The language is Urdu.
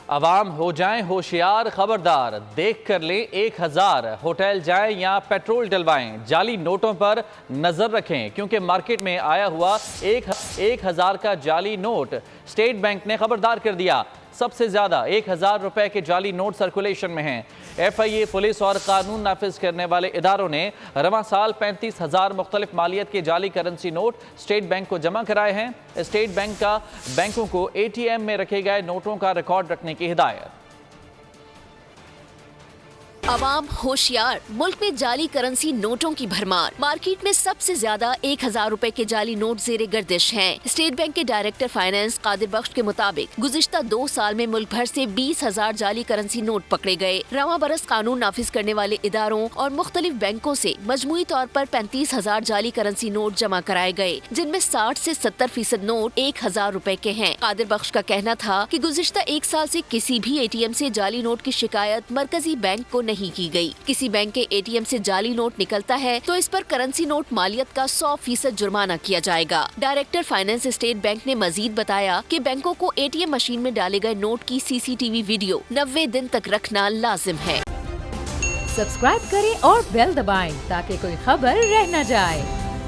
عوام ہو جائیں ہوشیار، خبردار، دیکھ کر لیں 1000 ہوٹل جائیں یا پیٹرول ڈلوائیں، جعلی نوٹوں پر نظر رکھیں کیونکہ مارکیٹ میں آیا ہوا 1000 کا جعلی نوٹ اسٹیٹ بینک نے خبردار کر دیا۔ سب سے زیادہ 1000 روپے کے جعلی نوٹ سرکولیشن میں ہیں۔ ایف آئی اے پولیس اور قانون نافذ کرنے والے اداروں نے رواں سال 35,000 مختلف مالیت کے جعلی کرنسی نوٹ اسٹیٹ بینک کو جمع کرائے ہیں۔ اسٹیٹ بینک کا بینکوں کو اے ٹی ایم میں رکھے گئے نوٹوں کا ریکارڈ رکھنے کی ہدایت۔ عوام ہوشیار، ملک میں جعلی کرنسی نوٹوں کی بھرمار۔ مارکیٹ میں سب سے زیادہ 1000 روپے کے جعلی نوٹ زیر گردش ہیں۔ اسٹیٹ بینک کے ڈائریکٹر فائنانس قادر بخش کے مطابق گزشتہ 2 سال میں ملک بھر سے 20,000 جعلی کرنسی نوٹ پکڑے گئے۔ رواں برس قانون نافذ کرنے والے اداروں اور مختلف بینکوں سے مجموعی طور پر 35,000 جعلی کرنسی نوٹ جمع کرائے گئے، جن میں 60 سے 70% نوٹ 1000 روپے کے ہیں۔ قادر بخش کا کہنا تھا کہ گزشتہ 1 سال سے کسی بھی اے ٹی ایم سے جعلی نوٹ کی شکایت مرکزی بینک کو نہیں کی گئی۔ کسی بینک کے اے ٹی ایم سے جعلی نوٹ نکلتا ہے تو اس پر کرنسی نوٹ مالیت کا 100% جرمانہ کیا جائے گا۔ ڈائریکٹر فائنانس اسٹیٹ بینک نے مزید بتایا کہ بینکوں کو اے ٹی ایم مشین میں ڈالے گئے نوٹ کی CCTV ویڈیو 90 دن تک رکھنا لازم ہے۔ سبسکرائب کریں اور بیل دبائیں تاکہ کوئی خبر رہ نہ جائے۔